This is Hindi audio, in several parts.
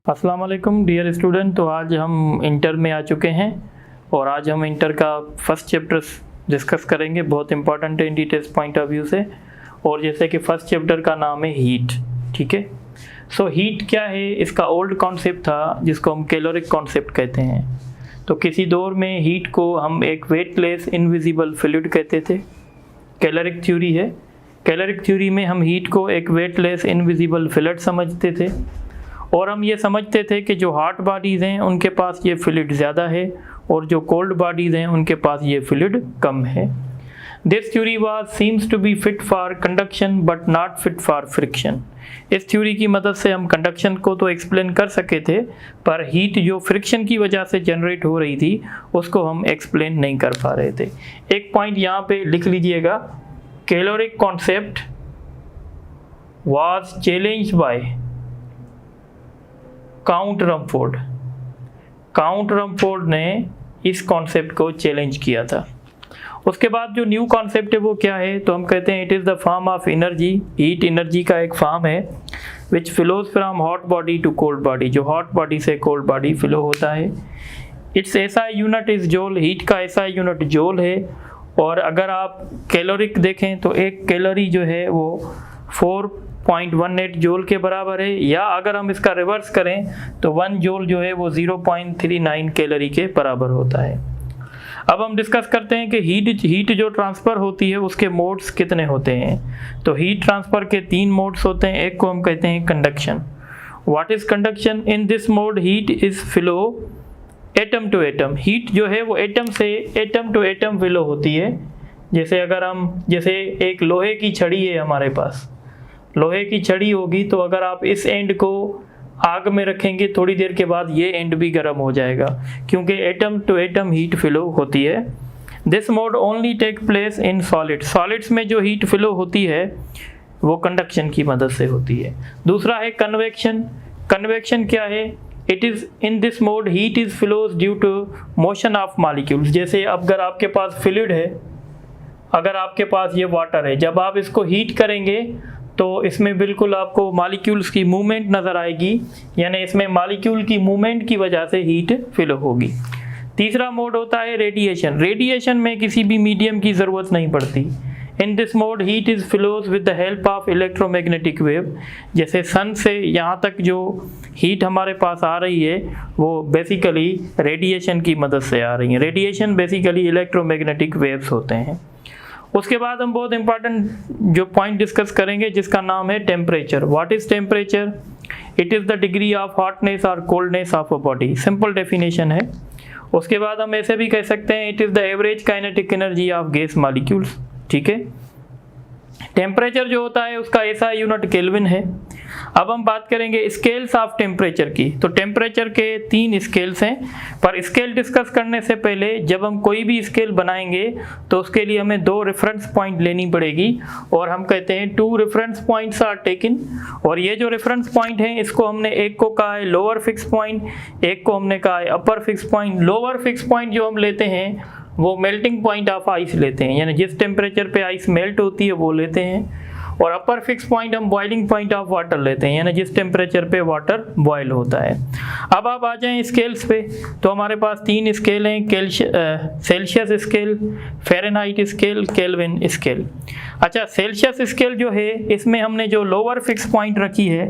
अस्सलाम वालेकुम डियर स्टूडेंट। तो आज हम इंटर में आ चुके हैं और आज हम इंटर का फर्स्ट चैप्टर डिस्कस करेंगे। बहुत इंपॉर्टेंट है इन टेस्ट पॉइंट ऑफ व्यू से। और जैसे कि फर्स्ट चैप्टर का नाम है हीट, ठीक है। सो हीट क्या है, इसका ओल्ड कॉन्सेप्ट था जिसको हम कैलोरिक कॉन्सेप्ट कहते हैं। तो किसी दौर में हीट को हम एक वेटलेस इनविजिबल फ्लूइड कहते थे। कैलोरिक थ्योरी है। कैलोरिक थ्योरी में हम हीट को एक वेटलेस इनविजिबल फ्लूइड समझते थे और हम ये समझते थे कि जो हॉट बॉडीज़ हैं उनके पास ये फ्लूइड ज़्यादा है और जो कोल्ड बॉडीज़ हैं उनके पास ये फ्लूइड कम है। This theory was seems to be fit for conduction but not fit for friction. इस थ्योरी की मदद से हम कंडक्शन को तो एक्सप्लेन कर सके थे, पर हीट जो फ्रिक्शन की वजह से जनरेट हो रही थी उसको हम एक्सप्लेन नहीं कर पा रहे थे। एक पॉइंट यहाँ पे लिख लीजिएगा, caloric concept was challenged by Count Rumford. Count Rumford ने इस कॉन्सेप्ट को चैलेंज किया था। उसके बाद जो न्यू कॉन्सेप्ट है वो क्या है, तो हम कहते हैं it is the form of energy. Heat energy का एक फॉर्म है which flows from hot body to cold body, जो हॉट बॉडी से कोल्ड बॉडी फ्लो होता है। Its SI unit is joule. हीट का एसआई यूनिट जूल है। और अगर आप कैलोरिक देखें तो एक कैलोरी जो है वो 4.18 जूल के बराबर है, या अगर हम इसका रिवर्स करें तो 1 जूल जो है वो 0.39 कैलोरी के बराबर होता है। अब हम डिस्कस करते हैं कि हीट जो ट्रांसफ़र होती है उसके मोड्स कितने होते हैं। तो हीट ट्रांसफ़र के 3 मोड्स होते हैं। एक को हम कहते हैं conduction. What is conduction? In this mode heat is flow atom to atom. Heat जो है वो एटम से एटम टू एटम फ्लो होती है। जैसे एक लोहे की छड़ी है हमारे पास, लोहे की छड़ी होगी तो अगर आप इस एंड को आग में रखेंगे थोड़ी देर के बाद ये एंड भी गर्म हो जाएगा, क्योंकि atom to atom heat flow होती है। This mode only take place in solid. Solids में जो हीट फ्लो होती है वो कंडक्शन की मदद से होती है। दूसरा है कन्वेक्शन। कन्वेक्शन क्या है? It is in this mode heat is flows due to motion of molecules. जैसे अगर आपके पास फ्लूइड है, अगर आपके पास ये वाटर है, जब आप इसको हीट करेंगे तो इसमें बिल्कुल आपको मॉलिक्यूल्स की मूवमेंट नज़र आएगी, यानी इसमें मॉलिक्यूल की मूवमेंट की वजह से हीट फ्लो होगी। तीसरा मोड होता है रेडिएशन। रेडिएशन में किसी भी मीडियम की ज़रूरत नहीं पड़ती। इन this mode heat is flows with the help of electromagnetic wave. जैसे सन से यहाँ तक जो हीट हमारे पास आ रही है वो बेसिकली रेडिएशन की मदद से आ रही है। रेडिएशन बेसिकली इलेक्ट्रोमैग्नेटिक वेव्स होते हैं। उसके बाद हम बहुत इंपॉर्टेंट जो पॉइंट डिस्कस करेंगे जिसका नाम है temperature. What is temperature? It is the degree of hotness और coldness of a body. Simple definition है। उसके बाद हम ऐसे भी कह सकते हैं it is the average kinetic energy of gas molecules, ठीक है। टेम्परेचर जो होता है उसका ऐसा यूनिट केल्विन है। अब हम बात करेंगे स्केल्स ऑफ टेम्परेचर की। तो टेम्परेचर के 3 स्केल्स हैं, पर स्केल डिस्कस करने से पहले जब हम कोई भी स्केल बनाएंगे तो उसके लिए हमें 2 रेफरेंस पॉइंट लेनी पड़ेगी, और हम कहते हैं 2 रेफरेंस पॉइंट्स आर टेकन। और ये जो रेफरेंस पॉइंट हैं इसको हमने एक को कहा है लोअर फिक्स पॉइंट, एक को हमने कहा है upper fix point. Lower fix point जो हम लेते हैं वो मेल्टिंग पॉइंट ऑफ आइस लेते हैं, यानी जिस टेम्परेचर पे आइस मेल्ट होती है वो लेते हैं। और अपर फिक्स पॉइंट हम बॉइलिंग पॉइंट ऑफ वाटर लेते हैं, यानी जिस टेम्परेचर पे वाटर बॉयल होता है। अब आप आ जाएं स्केल्स पे, तो हमारे पास 3 स्केल हैं, Celsius scale, Fahrenheit scale, kelvin scale. अच्छा, सेल्सियस स्केल जो है इसमें हमने जो लोअर फिक्स पॉइंट रखी है,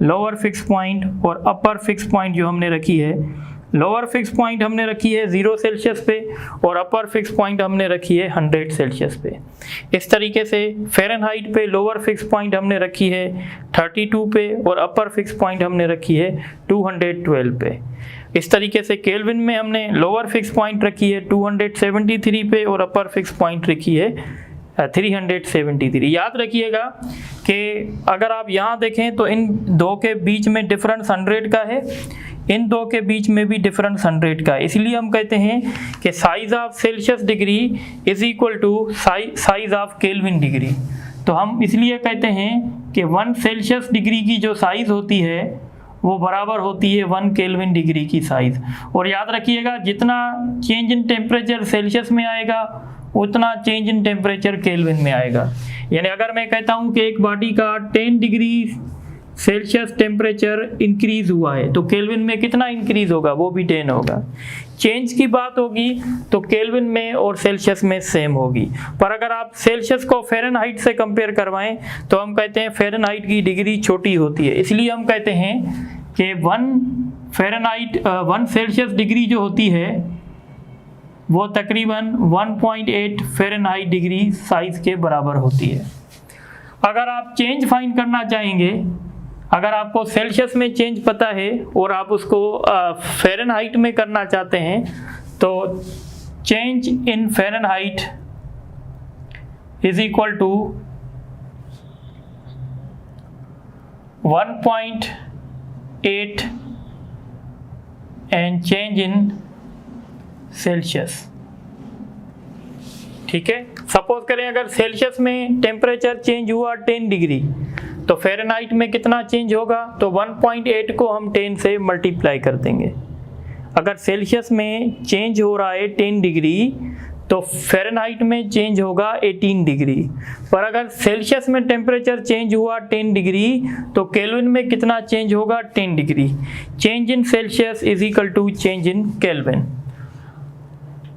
लोअर फिक्स पॉइंट और अपर फिक्स पॉइंट जो हमने रखी है, लोअर फिक्स पॉइंट हमने रखी है 0 सेल्सियस पे और अपर फिक्स पॉइंट हमने रखी है 100 सेल्सियस पे। इस तरीके से फ़ारेनहाइट पे लोअर फिक्स पॉइंट हमने रखी है 32 पे और अपर फिक्स पॉइंट हमने रखी है 212 पे। इस तरीके से केल्विन में हमने लोअर फिक्स पॉइंट रखी है 273 पे और अपर फिक्स पॉइंट रखी है 373। याद रखिएगा कि अगर आप यहाँ देखें तो इन 2 के बीच में डिफरेंस 100 का है, इन 2 के बीच में भी डिफरेंस 100 का है। इसलिए हम कहते हैं कि size of Celsius degree is equal to size of Kelvin degree. तो हम इसलिए कहते हैं कि 1 सेल्सियस डिग्री की जो साइज़ होती है वो बराबर होती है 1 केल्विन डिग्री की साइज़। और याद रखिएगा जितना चेंज इन टेम्परेचर सेल्सियस में आएगा उतना चेंज इन टेम्परेचर केल्विन में आएगा। यानी अगर मैं कहता हूँ कि एक बॉडी का 10 डिग्री सेल्सियस टेम्परेचर इंक्रीज हुआ है तो केल्विन में कितना इंक्रीज होगा, वो भी 10 होगा। चेंज की बात होगी तो केल्विन में और सेल्सियस में सेम होगी। पर अगर आप सेल्सियस को फ़ारेनहाइट से कंपेयर करवाएं तो हम कहते हैं फ़ारेनहाइट की डिग्री छोटी होती है, इसलिए हम कहते हैं कि 1 सेल्सियस डिग्री जो होती है वो तकरीबन 1.8 फ़ारेनहाइट डिग्री साइज के बराबर होती है। अगर आप चेंज फाइंड करना चाहेंगे, अगर आपको सेल्सियस में चेंज पता है और आप उसको फ़ारेनहाइट में करना चाहते हैं तो change in Fahrenheit is equal to 1.8 and change in Celsius. ठीक है, सपोज करें अगर सेल्सियस में टेम्परेचर चेंज हुआ 10 डिग्री तो फ़ारेनहाइट में कितना चेंज होगा, तो 1.8 को हम 10 से मल्टीप्लाई कर देंगे। अगर सेल्सियस में चेंज हो रहा है 10 डिग्री तो फ़ारेनहाइट में चेंज होगा 18 डिग्री। पर अगर सेल्सियस में टेम्परेचर चेंज हुआ 10 डिग्री तो केल्विन में कितना चेंज होगा, 10 degree. Change in Celsius is equal to change in Kelvin.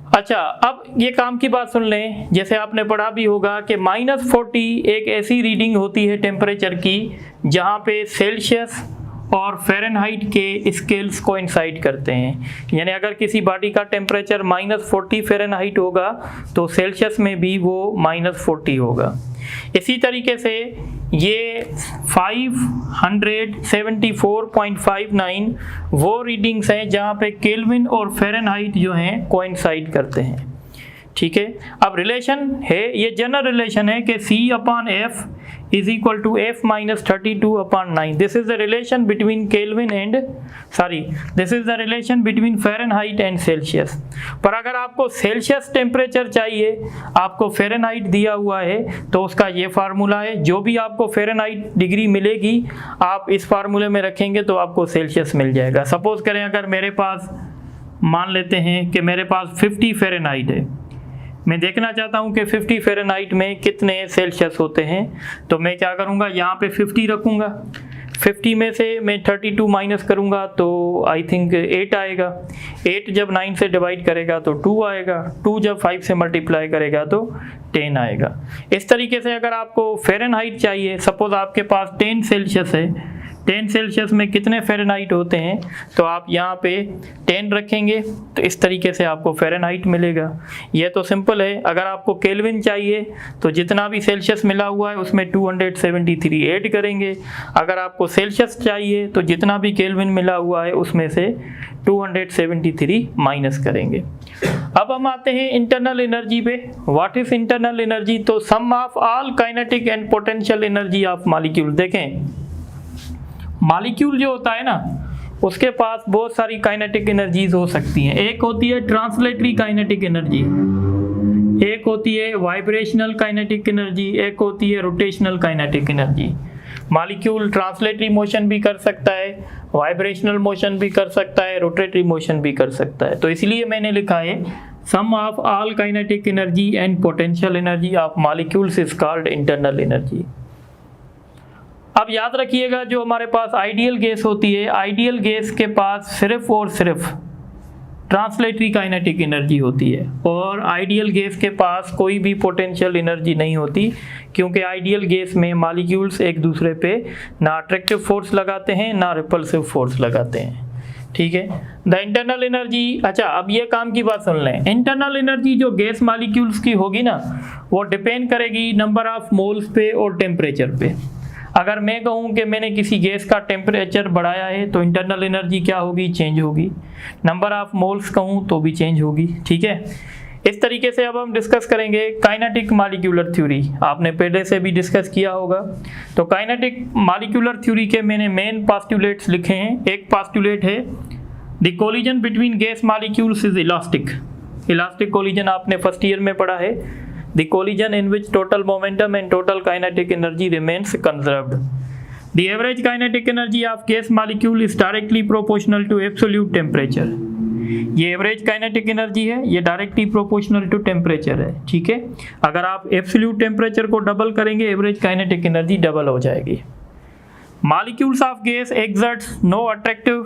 अच्छा, अब ये काम की बात सुन लें, जैसे आपने पढ़ा भी होगा कि -40 एक ऐसी रीडिंग होती है टेम्परेचर की जहाँ पे सेल्सियस और फ़ारेनहाइट के स्केल्स कोइंसाइड करते हैं। यानी अगर किसी बॉडी का टेम्परेचर -40 फ़ारेनहाइट होगा तो सेल्सियस में भी वो -40 होगा। इसी तरीके से ये 574.59 वो रीडिंग्स हैं जहाँ पे केल्विन और फ़ारेनहाइट जो हैं कोइंसाइड करते हैं। ठीक है, अब रिलेशन है, ये जनरल रिलेशन है कि C/F is equal to F minus 32/9. This is the relation between Kelvin and this is the relation between Fahrenheit and Celsius. पर अगर आपको सेल्सियस टेम्परेचर चाहिए, आपको फ़ारेनहाइट दिया हुआ है तो उसका ये फार्मूला है। जो भी आपको फ़ारेनहाइट डिग्री मिलेगी आप इस फार्मूले में रखेंगे तो आपको सेल्सियस मिल जाएगा। सपोज करें अगर मेरे पास, मान लेते हैं कि मेरे पास 50 फ़ारेनहाइट है, मैं देखना चाहता हूं कि 50 फ़ारेनहाइट में कितने सेल्सियस होते हैं, तो मैं क्या करूंगा, यहाँ पे 50 रखूंगा। 50 में से मैं 32 माइनस करूंगा तो आई थिंक 8 आएगा। 8 जब 9 से डिवाइड करेगा तो 2 आएगा। 2 जब 5 से मल्टीप्लाई करेगा तो 10 आएगा। इस तरीके से अगर आपको फ़ारेनहाइट चाहिए, सपोज आपके पास 10 सेल्सियस है, 10 सेल्सियस में कितने फ़ारेनहाइट होते हैं तो आप यहाँ पे 10 रखेंगे तो इस तरीके से आपको फ़ारेनहाइट मिलेगा। ये तो सिंपल है। अगर आपको केल्विन चाहिए तो जितना भी सेल्सियस मिला हुआ है उसमें 273 ऐड करेंगे। अगर आपको सेल्सियस चाहिए तो जितना भी केल्विन मिला हुआ है उसमें से 273 माइनस करेंगे। अब हम आते हैं इंटरनल एनर्जी पे। What is internal energy? तो sum of all kinetic and potential energy of molecule. देखें, मॉलिक्यूल जो होता है ना उसके पास बहुत सारी काइनेटिक एनर्जीज हो सकती हैं। एक होती है ट्रांसलेटरी काइनेटिक एनर्जी, एक होती है वाइब्रेशनल काइनेटिक एनर्जी, एक होती है rotational kinetic energy. Molecule translatory motion भी कर सकता है, वाइब्रेशनल मोशन भी कर सकता है, रोटेटरी मोशन भी कर सकता है। तो इसलिए मैंने लिखा है sum of all kinetic energy and potential energy of molecules is called internal energy. अब याद रखिएगा, जो हमारे पास आइडियल गैस होती है, आइडियल गैस के पास सिर्फ और सिर्फ ट्रांसलेटरी काइनेटिक एनर्जी होती है और आइडियल गैस के पास कोई भी पोटेंशियल एनर्जी नहीं होती, क्योंकि आइडियल गैस में मॉलिक्यूल्स एक दूसरे पे ना अट्रैक्टिव फोर्स लगाते हैं ना रिपल्सिव फोर्स लगाते हैं। ठीक है, द इंटरनल एनर्जी। अच्छा, अब ये काम की बात सुन लें। इंटरनल एनर्जी जो गैस मॉलिक्यूल्स की होगी ना वो डिपेंड करेगी नंबर ऑफ मोल्स पे और टेम्परेचर पे। अगर मैं कहूँ कि मैंने किसी गैस का टेम्परेचर बढ़ाया है तो इंटरनल एनर्जी क्या होगी, चेंज होगी। नंबर ऑफ मोल्स कहूँ तो भी चेंज होगी। ठीक है, इस तरीके से अब हम डिस्कस करेंगे काइनेटिक मॉलिक्यूलर थ्योरी। आपने पहले से भी डिस्कस किया होगा। तो काइनेटिक मॉलिक्यूलर थ्योरी के मैंने मेन पोस्टुलेट्स लिखे हैं। एक पोस्टुलेट है the collision between gas molecules is elastic. Elastic collision आपने फर्स्ट ईयर में पढ़ा है। The collision in which total momentum and total kinetic energy remains conserved. The average kinetic energy of gas molecule is directly proportional to absolute temperature. ये एवरेज काइनेटिक एनर्जी है, ये डायरेक्टली प्रोपोर्शनल टू टेम्परेचर है। ठीक है, अगर आप एब्सोल्यूट टेम्परेचर को डबल करेंगे एवरेज काइनेटिक एनर्जी डबल हो जाएगी। molecules of gas exerts no attractive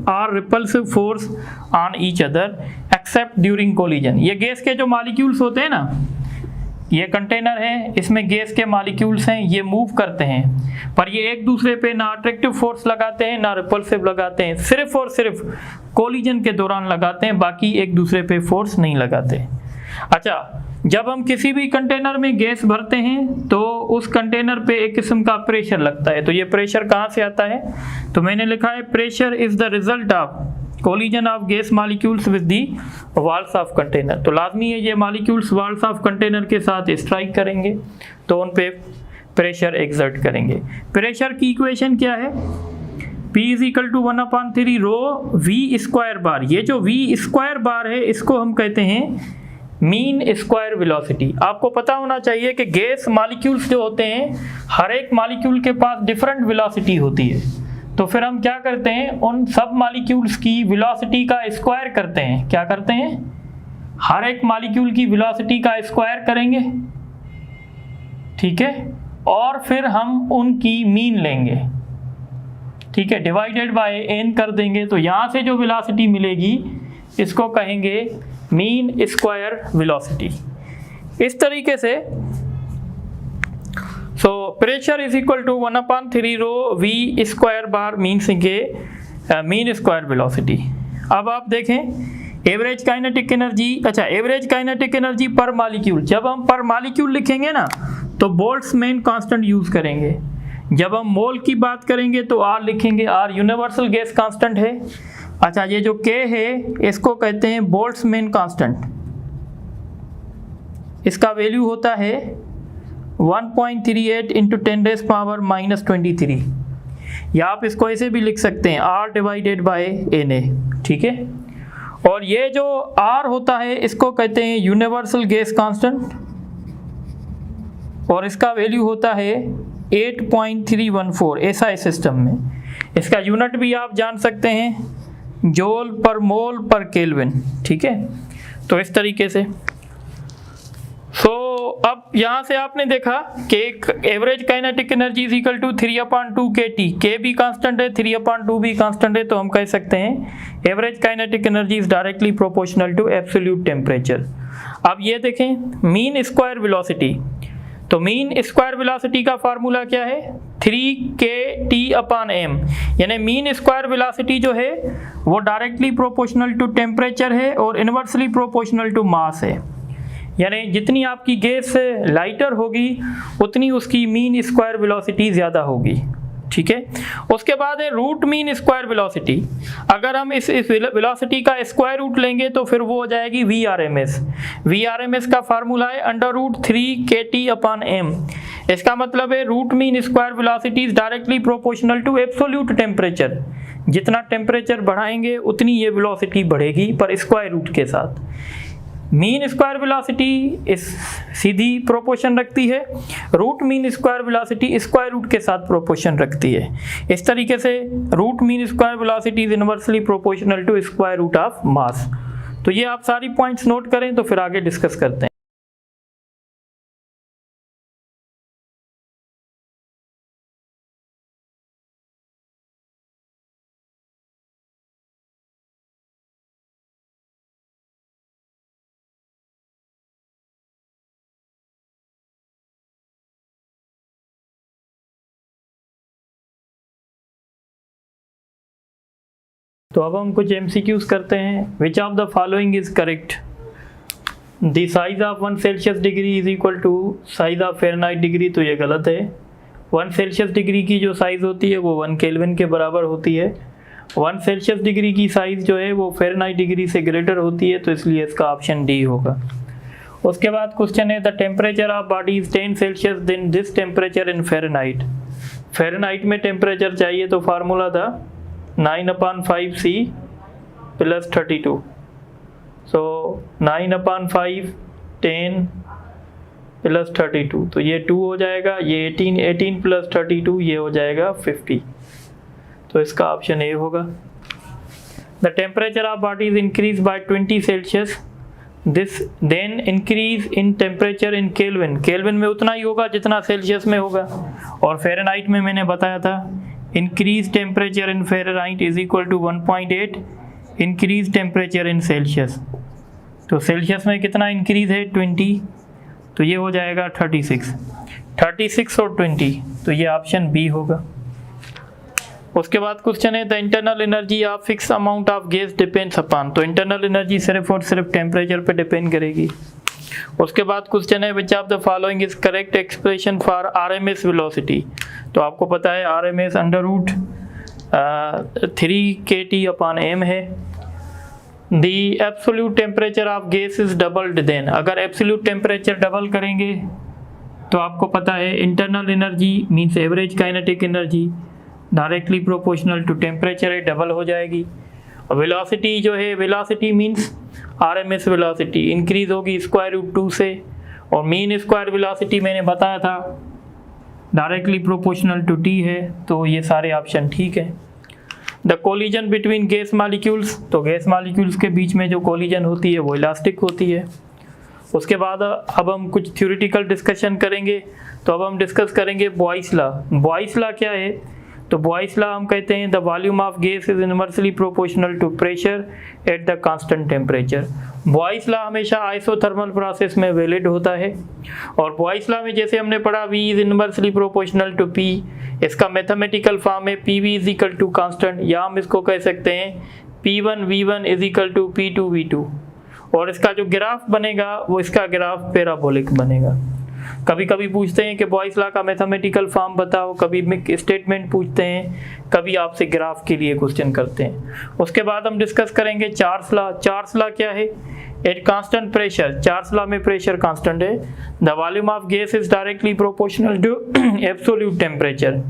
or repulsive force on each other except during collision। ये गैस के जो मॉलिक्यूल्स होते हैं ना, ये कंटेनर है, इसमें गैस के मॉलिक्यूल्स हैं, ये मूव करते हैं पर ये एक दूसरे पे ना अट्रैक्टिव फोर्स लगाते हैं ना रिपल्सिव लगाते हैं, सिर्फ और सिर्फ कोलिजन के दौरान लगाते हैं, बाकी एक दूसरे पे फोर्स नहीं लगाते। अच्छा, जब हम किसी भी कंटेनर में गैस भरते हैं तो उस कंटेनर पे एक किस्म का प्रेशर लगता है। तो ये प्रेशर कहाँ से आता है? तो मैंने लिखा है pressure is the result of collision of gas molecules with the walls of container. तो लाजमी है ये मॉलिक्यूल्स वॉल्स ऑफ कंटेनर के साथ स्ट्राइक करेंगे तो उन पे प्रेशर एक्सर्ट करेंगे। प्रेशर की इक्वेशन क्या है? P is equal to 1/3 rho V square bar. ये जो V स्क्वायर बार है इसको हम कहते हैं मीन स्क्वायर वेलोसिटी। आपको पता होना चाहिए कि गैस मॉलिक्यूल्स जो होते हैं हर एक मॉलिक्यूल के पास डिफरेंट वेलोसिटी होती है, तो फिर हम क्या करते हैं, उन सब मॉलिक्यूल्स की वेलोसिटी का स्क्वायर करते हैं। क्या करते हैं? हर एक मॉलिक्यूल की वेलोसिटी का स्क्वायर करेंगे, ठीक है, और फिर हम उनकी मीन लेंगे, ठीक है, डिवाइडेड बाय n कर देंगे। तो यहाँ से जो वेलोसिटी मिलेगी इसको कहेंगे मीन स्क्वायर वेलोसिटी। इस तरीके से so pressure is equal to 1/3 rho V square bar means के मीन स्क्वायर वेलोसिटी। अब आप देखें एवरेज काइनेटिक एनर्जी। अच्छा, average kinetic energy per molecule, जब हम पर मॉलिक्यूल लिखेंगे ना तो बोल्ट्जमैन कांस्टेंट यूज करेंगे। जब हम मोल की बात करेंगे तो R लिखेंगे, R यूनिवर्सल गैस कांस्टेंट है। अच्छा, ये जो K है इसको कहते हैं बोल्ट्जमैन कांस्टेंट, इसका वैल्यू होता है 1.38 इंटू 10⁻⁻23, या आप इसको ऐसे भी लिख सकते हैं R डिवाइडेड बाय Na, ठीक है। और ये जो R होता है इसको कहते हैं यूनिवर्सल गैस कांस्टेंट और इसका वैल्यू होता है 8.314 SI सिस्टम में। इसका यूनिट भी आप जान सकते हैं जूल पर मोल पर केल्विन, ठीक है। तो इस तरीके से अब यहाँ से आपने देखा कि average kinetic energy is equal to 3/2 kT। K भी कांस्टेंट है, 3/2 भी कांस्टेंट है, तो हम कह सकते हैं average kinetic energy is directly proportional to absolute temperature. अब ये देखें मीन स्क्वायर वेलोसिटी, तो मीन स्क्वायर वेलोसिटी का फार्मूला क्या है? 3kT/m, यानी मीन स्क्वायर वेलोसिटी जो है वो डायरेक्टली प्रोपोर्शनल टू टेम्परेचर है और इनवर्सली प्रोपोर्शनल टू मास है। यानी जितनी आपकी गैस लाइटर होगी उतनी उसकी मीन स्क्वायर वेलोसिटी ज़्यादा होगी, ठीक है। उसके बाद है रूट मीन स्क्वायर वेलोसिटी। अगर हम इस वेलोसिटी का स्क्वायर रूट लेंगे तो फिर वो हो जाएगी VRMS। VRMS का फार्मूला है √3kT/m। इसका मतलब है root mean square velocity is directly proportional to absolute temperature. जितना टेम्परेचर बढ़ाएंगे उतनी ये वेलोसिटी बढ़ेगी पर स्क्वायर रूट के साथ। मीन स्क्वायर वेलोसिटी इस सीधी प्रोपोर्शन रखती है, root mean square velocity square root के साथ प्रोपोर्शन रखती है। इस तरीके से root mean square velocity is inversely proportional to square root of mass. तो ये आप सारी पॉइंट्स नोट करें तो फिर आगे डिस्कस करते हैं। तो अब हम कुछ MCQs करते हैं। Which of the following is correct? The size of 1 Celsius degree is equal to size of Fahrenheit degree, तो ये गलत है। 1 सेल्सियस डिग्री की जो साइज़ होती है वो 1 केल्विन के बराबर होती है। 1 सेल्सियस डिग्री की साइज़ जो है वो फ़ारेनहाइट डिग्री से ग्रेटर होती है, तो इसलिए इसका ऑप्शन डी होगा। उसके बाद क्वेश्चन है the temperature of body is 10 Celsius then this temperature in Fahrenheit. Fahrenheit में टेम्परेचर चाहिए तो फार्मूला था 9/5C + 32। सो 9/5 10 + 32, तो ये 2 हो जाएगा, ये 18 + 32 ये हो जाएगा 50। तो इसका ऑप्शन ए होगा। The temperature of body is increase by 20 Celsius this then increase in temperature in Kelvin. Kelvin में उतना ही होगा जितना सेल्सियस में होगा, और फ़ारेनहाइट में मैंने बताया था increase temperature in Fahrenheit is equal to 1.8 increase temperature in Celsius. तो सेल्सियस में कितना इंक्रीज है 20, तो ये हो जाएगा 36 और 20, तो ये ऑप्शन बी होगा। उसके बाद क्वेश्चन है the internal energy of fix amount of gas depends upon. तो इंटरनल एनर्जी सिर्फ और सिर्फ टेम्परेचर पे डिपेंड करेगी। उसके बाद क्वेश्चन है विच of the following is correct expression for RMS velocity. तो आपको पता है आरएमएस अंडर रूट 3 kT/m है। The absolute temperature of gas is doubled then. अगर एब्सोल्यूट टेम्परेचर डबल करेंगे तो आपको पता है internal energy means average kinetic energy directly proportional to temperature है, डबल हो जाएगी। और वेलोसिटी जो है, velocity means RMS velocity increase होगी √2 से, और मीन स्क्वायर वेलोसिटी मैंने बताया था डायरेक्टली प्रोपोर्शनल टू टी है। तो ये सारे ऑप्शन ठीक है। The collision between gas molecules. तो गैस मॉलिक्यूल्स के बीच में जो कोलिजन होती है वो इलास्टिक होती है। उसके बाद अब हम कुछ थ्योरेटिकल डिस्कशन करेंगे। तो अब हम डिस्कस करेंगे बॉयस लॉ। बॉयस लॉ क्या है? तो बॉयस लॉ हम कहते हैं the volume of gas is inversely proportional to pressure at the constant temperature. Boyle's law हमेशा आइसोथर्मल प्रोसेस में वैलिड होता है। और बॉयस लॉ में जैसे हमने पढ़ा V is inversely proportional to P, इसका मैथमेटिकल फॉर्म है PV is equal to constant, या हम इसको कह सकते हैं P1 V1 is equal to P2 V2। और इसका जो ग्राफ बनेगा वो इसका ग्राफ पैराबोलिक बनेगा। कभी कभी पूछते हैं कि बॉयस लॉ का मैथमेटिकल फॉर्म बताओ, कभी स्टेटमेंट पूछते हैं, कभी आपसे ग्राफ के लिए क्वेश्चन करते हैं। उसके बाद हम डिस्कस करेंगे चार्ल्स लॉ। चार्ल्स लॉ क्या है? At constant pressure, Charles law में प्रेशर कांस्टेंट है, the volume of gas is directly proportional to absolute temperature.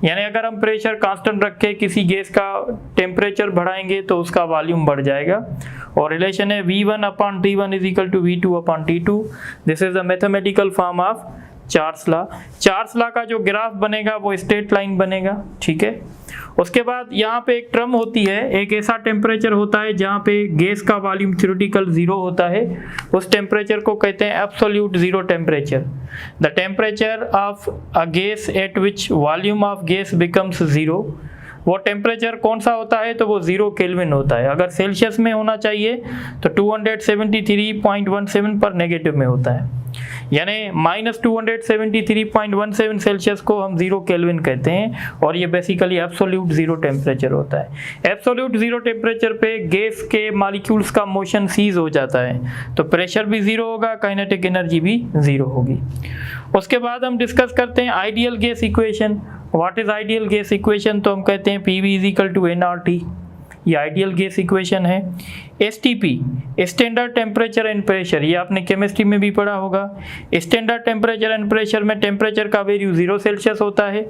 यानी अगर हम प्रेशर कांस्टेंट रख के किसी गैस का टेम्परेचर बढ़ाएंगे तो उसका वॉल्यूम बढ़ जाएगा। और रिलेशन है V1/T1 is equal to V2/T2। This is the mathematical form of Charles law. Charles law का जो ग्राफ बनेगा वो स्ट्रेट लाइन बनेगा, ठीक है। उसके बाद यहाँ पे एक टर्म होती है, एक ऐसा टेम्परेचर होता है जहाँ पे गैस का वॉल्यूम थ्योरेटिकल 0 होता है, उस टेम्परेचर को कहते हैं absolute zero temperature. The temperature of a gas at which volume of gas becomes 0। वो टेम्परेचर कौन सा होता है? तो वो 0 केल्विन होता है। अगर सेल्सियस में होना चाहिए तो 273.17 पर नेगेटिव में होता है, यानी -273.17 सेल्सियस को हम 0 केल्विन कहते हैं। और ये बेसिकली एब्सोल्यूट जीरो टेम्परेचर होता है। एब्सोल्यूट जीरो टेम्परेचर पे गैस के मॉलिक्यूल्स का मोशन सीज हो जाता है, तो प्रेशर भी 0 होगा, काइनेटिक एनर्जी भी 0 होगी। उसके बाद हम डिस्कस करते हैं ideal gas equation. What is ideal gas equation? तो हम कहते हैं PV is equal to nRT, ये आइडियल गैस इक्वेशन है। STP standard temperature and pressure, ये आपने केमिस्ट्री में भी पढ़ा होगा। स्टैंडर्ड टेम्परेचर एंड प्रेशर में टेम्परेचर का वैल्यू 0 सेल्सियस होता है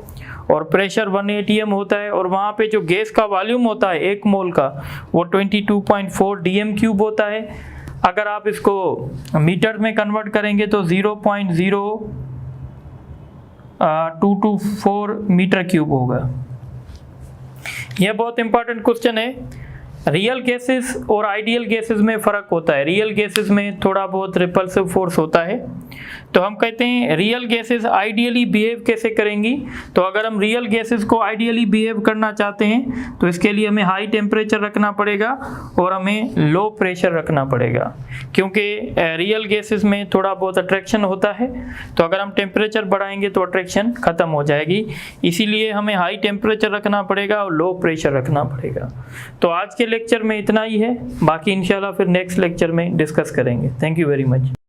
और प्रेशर 1 atm होता है, और वहाँ पे जो गैस का वॉल्यूम होता है 1 मोल का वो 22.4 dm³ होता है। अगर आप इसको मीटर में कन्वर्ट करेंगे तो 0.0224 मीटर³ होगा। यह बहुत इंपॉर्टेंट क्वेश्चन है। रियल गैसेस और आइडियल गैसेस में फ़र्क होता है। रियल गैसेस में थोड़ा बहुत रिपल्सिव फोर्स होता है, तो हम कहते हैं रियल गैसेस आइडियली बिहेव कैसे करेंगी। तो अगर हम रियल गैसेस को आइडियली बिहेव करना चाहते हैं तो इसके लिए हमें हाई टेम्परेचर रखना पड़ेगा और हमें लो प्रेशर रखना पड़ेगा, क्योंकि रियल गैसेस में थोड़ा बहुत अट्रैक्शन होता है। तो अगर हम टेम्परेचर बढ़ाएंगे तो अट्रैक्शन ख़त्म हो जाएगी, इसीलिए हमें हाई टेम्परेचर रखना पड़ेगा और लो प्रेशर रखना पड़ेगा। तो आज के लेक्चर में इतना ही है, बाकी इंशाल्लाह फिर नेक्स्ट लेक्चर में डिस्कस करेंगे। Thank you very much.